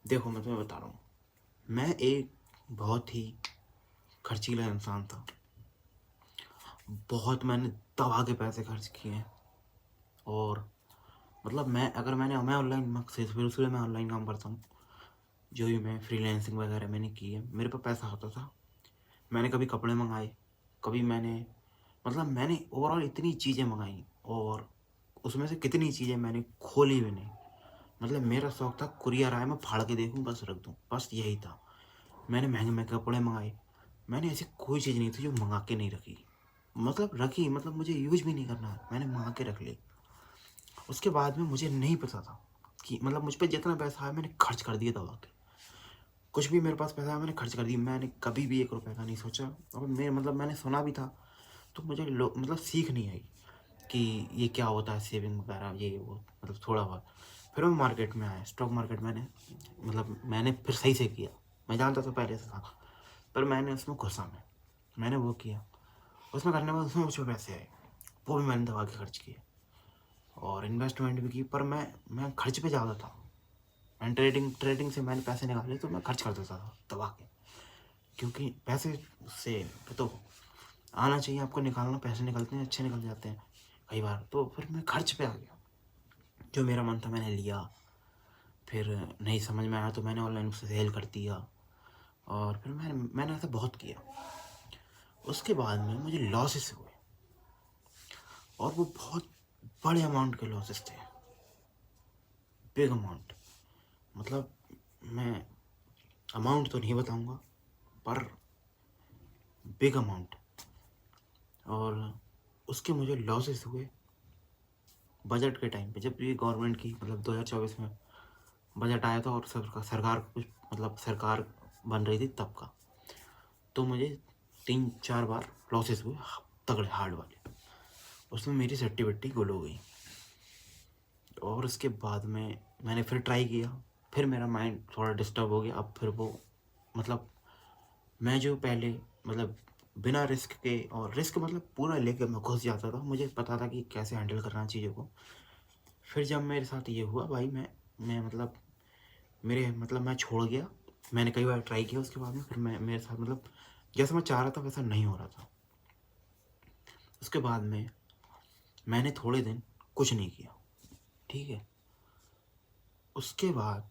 देखो मैं तुम्हें बता रहा हूँ, मैं एक बहुत ही खर्चीला इंसान था। बहुत मैंने दबा के पैसे खर्च किए हैं। और मतलब मैं ऑनलाइन शुरू से मैं ऑनलाइन काम करता हूँ। जो भी मैं फ्रीलांसिंग वगैरह मैंने की है, मेरे पास पैसा होता था। मैंने कभी कपड़े मंगाए, कभी मैंने ओवरऑल इतनी चीज़ें मंगाई, और उसमें से कितनी चीज़ें मैंने खोली भी नहीं। मतलब मेरा शौक था, कुरियर आया मैं फाड़ के देखूँ, बस रख दूँ, बस यही था। मैंने महंगे महंगे कपड़े मंगाए। मैंने ऐसी कोई चीज़ नहीं थी जो मंगा के नहीं रखी। मतलब मुझे यूज भी नहीं करना है, मैंने मंगा के रख ली। उसके बाद में मुझे नहीं पता था कि मतलब मुझ पर जितना पैसा आया मैंने खर्च कर दिया दबा के। कुछ भी मेरे पास पैसा आया मैंने खर्च कर दिया। मैंने कभी भी 1 रुपये का नहीं सोचा। और मैंने सुना भी था, तो मुझे सीख नहीं आई कि ये क्या होता है, सेविंग वगैरह ये वो, मतलब थोड़ा बहुत। फिर मैं मार्केट में आया, स्टॉक मार्केट मैंने फिर सही से किया। मैं जानता था पहले से था, पर मैंने उसमें घुसा। मैंने वो किया। उसमें करने के बाद उसमें मुझ पे पैसे आए, वो भी मैंने दबा के खर्च किए। और इन्वेस्टमेंट भी की, पर मैं खर्च पे ज़्यादा था। मैंने ट्रेडिंग से मैंने पैसे निकाले तो मैं खर्च कर देता था दबा के। क्योंकि पैसे से तो आना चाहिए आपको, निकालना, पैसे निकलते हैं, अच्छे निकल जाते हैं कई बार। तो फिर मैं खर्च पे आ गया। जो मेरा मन था मैंने लिया, फिर नहीं समझ में आया तो मैंने ऑनलाइन उसे सेल कर दिया। और फिर मैंने ऐसा बहुत किया। उसके बाद में मुझे लॉसेस हुए, और वो बहुत बड़े अमाउंट के लॉसेस थे, बिग अमाउंट। मतलब मैं अमाउंट तो नहीं बताऊंगा, पर बिग अमाउंट। और उसके मुझे लॉसेस हुए बजट के टाइम पे, जब ये गवर्नमेंट की 2024 में बजट आया था, और सरकार कुछ सरकार बन रही थी तब का। तो मुझे 3-4 बार लॉसेस हुए, तगड़े हार्ड वाले। उसमें मेरी सट्टी बट्टी गुल हो गई। और उसके बाद में मैंने फिर ट्राई किया। फिर मेरा माइंड थोड़ा डिस्टर्ब हो गया। अब फिर वो मतलब मैं जो पहले बिना रिस्क के, और रिस्क पूरा लेके मैं घुस जाता था, मुझे पता था कि कैसे हैंडल करना चीज़ों को। फिर जब मेरे साथ ये हुआ भाई, मैं मैं छोड़ गया। मैंने कई बार ट्राई किया, उसके बाद में फिर मेरे साथ जैसा मैं चाह रहा था वैसा नहीं हो रहा था। उसके बाद में मैंने थोड़े दिन कुछ नहीं किया, ठीक है। उसके बाद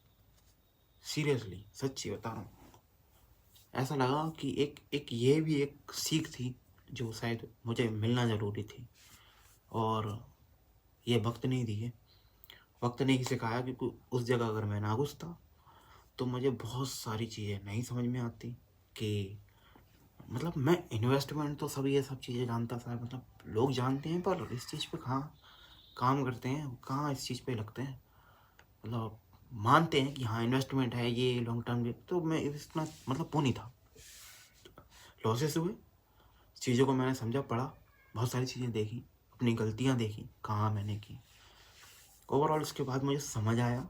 सीरियसली सच्ची बता रहा हूँ, ऐसा लगा कि एक ये भी एक सीख थी जो शायद मुझे मिलना ज़रूरी थी। और ये वक्त नहीं दिए, वक्त ने ही सिखाया, क्योंकि उस जगह अगर मैं ना घुसता तो मुझे बहुत सारी चीज़ें नहीं समझ में आती। कि मैं इन्वेस्टमेंट तो सभी ये सब चीज़ें जानता था, लोग जानते हैं, पर इस चीज़ पे कहाँ काम करते हैं, कहाँ इस चीज़ पे लगते हैं। मानते हैं कि हाँ इन्वेस्टमेंट है, ये लॉन्ग टर्म। तो मैं इतना वो नहीं था। लॉसेस हुए, चीज़ों को मैंने समझा, पढ़ा, बहुत सारी चीज़ें देखी, अपनी गलतियाँ देखी कहाँ मैंने की। ओवरऑल उसके बाद मुझे समझ आया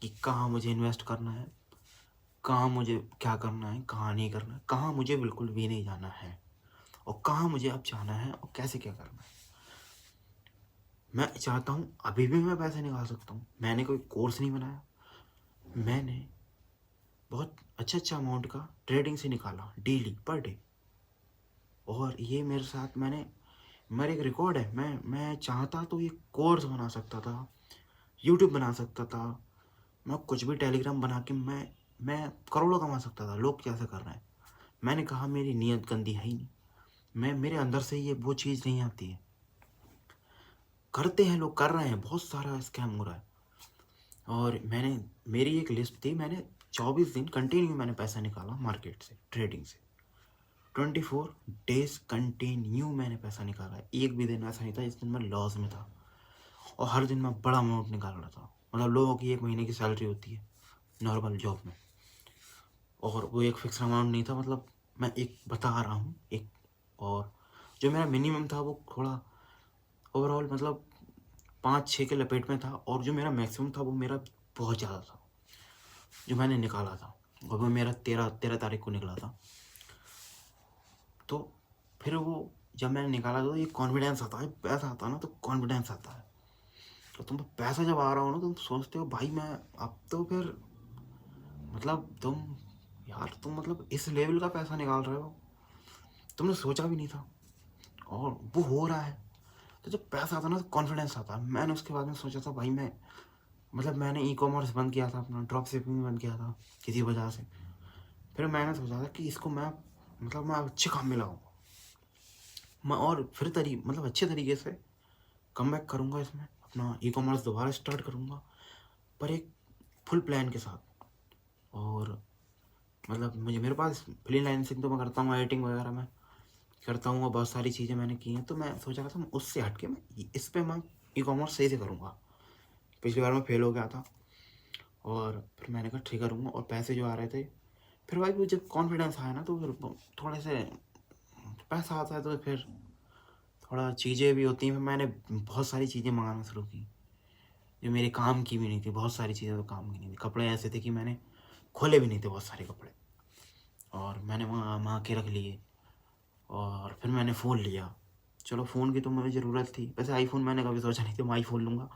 कि कहाँ मुझे इन्वेस्ट करना है, कहाँ मुझे क्या करना है, कहाँ नहीं करना है, कहाँ मुझे बिल्कुल भी नहीं जाना है, और कहाँ मुझे अब जाना है, और कैसे क्या करना है। मैं चाहता हूँ अभी भी मैं पैसे निकाल सकता हूँ। मैंने कोई कोर्स नहीं बनाया, मैंने बहुत अच्छा अमाउंट का ट्रेडिंग से निकाला, डेली पर डे। और ये मेरे साथ मेरा एक रिकॉर्ड है। मैं चाहता तो ये कोर्स बना सकता था, यूट्यूब बना सकता था, मैं कुछ भी टेलीग्राम बना के मैं करोड़ों कमा सकता था। लोग कैसे कर रहे हैं, मैंने कहा मेरी नीयत गंदी है ही नहीं। मेरे अंदर से ये वो चीज़ नहीं आती है। करते हैं लोग, कर रहे हैं, बहुत सारा स्कैम हो रहा है। और मेरी एक लिस्ट थी, मैंने 24 दिन कंटिन्यू मैंने पैसा निकाला मार्केट से, ट्रेडिंग से। 24 डेज कंटिन्यू मैंने पैसा निकाला। एक भी दिन ऐसा नहीं था जिस दिन मैं लॉस में था। और हर दिन मैं बड़ा अमाउंट निकाल रहा था। लोगों की 1 महीने की सैलरी होती है नॉर्मल जॉब में, और वो एक फिक्स अमाउंट नहीं था। मैं एक बता रहा हूँ एक। और जो मेरा मिनिमम था वो थोड़ा ओवरऑल 5-6 के लपेट में था, और जो मेरा मैक्सिमम था वो मेरा बहुत ज़्यादा था जो मैंने निकाला था। और वो मेरा 13 तारीख को निकला था। तो फिर वो जब मैंने निकाला तो ये कॉन्फिडेंस आता है, पैसा आता है ना तो कॉन्फिडेंस आता है। तो तुम पैसा जब आ रहा हो ना, तुम सोचते हो भाई मैं अब तो फिर मतलब तुम मतलब इस लेवल का पैसा निकाल रहे हो, तुमने सोचा भी नहीं था और वो हो रहा है। तो जब पैसा आता ना तो कॉन्फिडेंस आता है। मैंने उसके बाद में सोचा था भाई मैं मतलब मैंने ई-कॉमर्स बंद किया था, अपना ड्रॉप शिपिंग बंद किया था किसी वजह से। फिर मैंने सोचा था कि इसको मैं मतलब मैं अच्छे काम में लगाऊंगा मैं, और फिर मतलब अच्छे तरीके से कमबैक करूंगा इसमें, अपना ई-कॉमर्स दोबारा स्टार्ट करूंगा, पर एक फुल प्लान के साथ। और मतलब मेरे पास फ्रीलांसिंग तो मैं करता हूँ, एडिटिंग वगैरह मैं करता हूँ और बहुत सारी चीज़ें मैंने की हैं। तो मैं सोचा था उससे हट के मैं इस पे मैं ई-कॉमर्स सही से करूँगा। पिछली बार मैं फेल हो गया था और फिर मैंने कहा ठीक करूँगा, और पैसे जो आ रहे थे, फिर भाई वो जब कॉन्फिडेंस आया ना तो फिर थोड़े से पैसा आता है तो फिर थोड़ा चीज़ें भी होती हैं। फिर मैंने बहुत सारी चीज़ें मंगाना शुरू की जो मेरे काम की भी नहीं थी। बहुत सारी चीज़ें तो काम की नहीं थी। कपड़े ऐसे थे कि मैंने खोले भी नहीं थे बहुत सारे कपड़े, और मैंने मंगा के रख लिए। और फिर मैंने फ़ोन लिया। चलो फ़ोन की तो मुझे ज़रूरत थी, वैसे आईफ़ोन मैंने कभी सोचा नहीं था मैं आईफ़ोन लूँगा।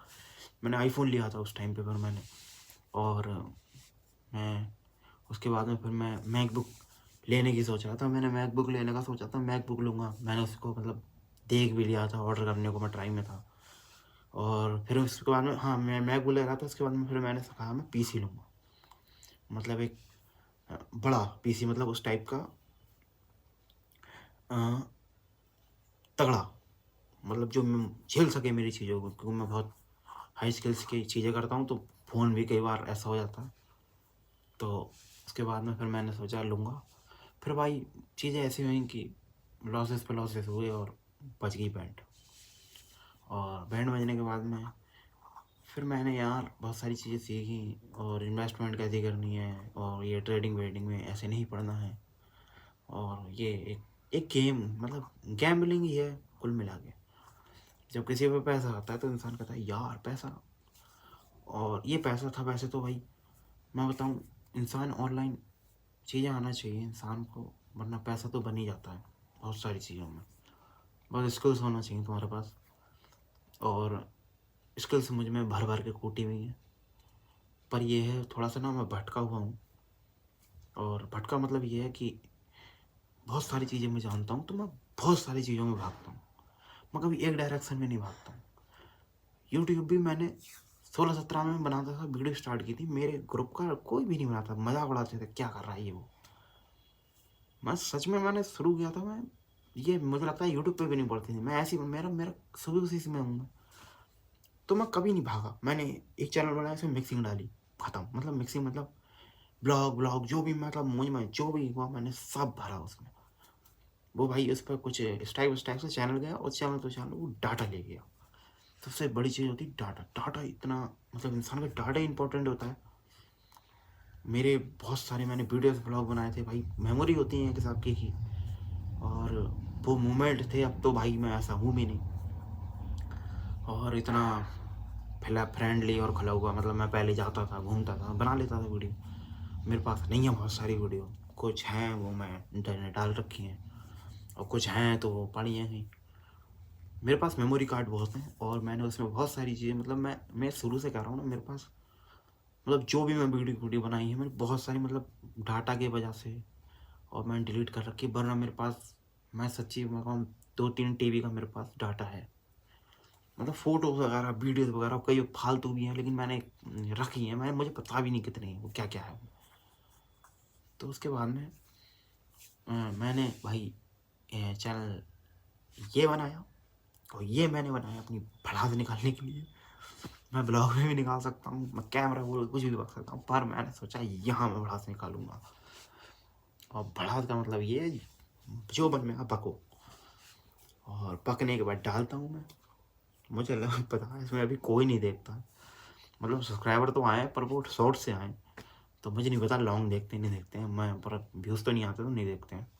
मैंने आईफ़ोन लिया था उस टाइम पे फिर मैंने, और मैं उसके बाद में फिर मैं मैकबुक लेने की सोच रहा था। मैंने मैकबुक लेने का सोचा था, मैकबुक लूँगा। मैंने उसको मतलब देख भी लिया था, ऑर्डर करने को मैं ट्राई में था। और फिर उसके बाद में हाँ मैं मैकबुक ले रहा था। उसके बाद में फिर मैंने कहा मैं पीसी लूँगा, मतलब एक बड़ा पीसी, मतलब उस टाइप का अ, तगड़ा, मतलब जो झेल सके मेरी चीज़ों को, क्योंकि मैं बहुत हाई स्किल्स की चीज़ें करता हूँ तो फ़ोन भी कई बार ऐसा हो जाता है। तो उसके बाद में फिर मैंने सोचा लूँगा। फिर भाई चीज़ें ऐसी हुई कि लॉसेस पे लॉसेस हुए और बच गई बैंड। और बैंड बजने के बाद में फिर मैंने यार बहुत सारी चीज़ें सीखी, और इन्वेस्टमेंट कैसे करनी है, और ये ट्रेडिंग वेडिंग में ऐसे नहीं पढ़ना है। और ये एक गेम, मतलब गैम्बलिंग ही है कुल मिला के। जब किसी पे पैसा आता है तो इंसान कहता है यार पैसा, और ये पैसा था। वैसे तो भाई मैं बताऊँ, इंसान ऑनलाइन चीज़ें आना चाहिए इंसान को, वरना पैसा तो बन ही जाता है बहुत सारी चीज़ों में। बस स्किल्स होना चाहिए तुम्हारे पास, और स्किल्स मुझ में भर भर के कूटी हुई हैं। पर ये है थोड़ा सा ना मैं भटका हुआ हूँ, और भटका मतलब ये है कि बहुत सारी चीज़ें मैं जानता हूँ तो मैं बहुत सारी चीज़ों में भागता हूँ, मैं कभी एक डायरेक्शन में नहीं भागता हूँ। यूट्यूब भी मैंने 16-17 में बनाता था, वीडियो स्टार्ट की थी, मेरे ग्रुप का कोई भी नहीं बनाता, मजाक उड़ाते थे क्या कर रहा है ये वो। मैं सच में मैंने शुरू किया था, मैं ये मुझे लगता है यूट्यूब पे भी नहीं पड़ती थी, मैं ऐसी मेरा मेरा शुरू उसी से मैं हूँ। तो मैं कभी नहीं भागा। मैंने एक चैनल बनाया, इसमें मिक्सिंग डाली, खत्म। मतलब मिक्सिंग मतलब ब्लॉग ब्लॉग जो भी, मतलब मुझ में जो भी हुआ मैंने सब भरा उसमें। वो भाई उस पर कुछ स्टाइप से चैनल गया, और चैनल तो चैनल वो डाटा ले गया। सबसे बड़ी चीज़ होती है डाटा। डाटा इतना, मतलब इंसान का डाटा इंपॉर्टेंट होता है। मेरे बहुत सारे मैंने वीडियोस ब्लॉग बनाए थे भाई, मेमोरी होती है एक हिसाब की, और वो मोमेंट थे। अब तो भाई मैं ऐसा हूँ भी नहीं, और इतना फैला फ्रेंडली और खुला हुआ, मतलब मैं पहले जाता था, घूमता था, बना लेता था वीडियो। मेरे पास नहीं है बहुत सारी वीडियो, कुछ हैं वो मैं इंटरनेट डाल रखी हैं, और कुछ हैं तो वो पड़ी हैं कहीं। मेरे पास मेमोरी कार्ड बहुत हैं, और मैंने उसमें बहुत सारी चीज़ें, मतलब मैं शुरू से कह रहा हूँ ना, मेरे पास मतलब जो भी मैं वीडियो बनाई है मैंने बहुत सारी, मतलब डाटा की वजह से, और मैंने डिलीट कर रखी। वरना मेरे पास, मैं सच्ची मैं कहूँ, 2-3 टीबी का मेरे पास डाटा है। मतलब फ़ोटोज़ वगैरह, वीडियोज़ वगैरह कई फालतू भी हैं, लेकिन मैंने रखी हैं। मुझे पता भी नहीं कितने हैं वो, क्या क्या है। तो उसके बाद में मैंने भाई चैनल ये बनाया, और ये मैंने बनाया अपनी भड़ास निकालने के लिए। मैं ब्लॉग में भी निकाल सकता हूँ, मैं कैमरा वो कुछ भी कर सकता हूँ, पर मैंने सोचा यहाँ मैं भड़ास निकालूंगा। और भड़ास का मतलब ये है, जो बन में पको, और पकने के बाद डालता हूँ मैं। मुझे लगा पता है इसमें अभी कोई नहीं देखता, मतलब सब्सक्राइबर तो आए पर वो शॉर्ट से आए, तो मुझे नहीं पता लॉन्ग देखते नहीं देखते हैं, मैं पर व्यूज़ तो नहीं आते तो नहीं देखते हैं।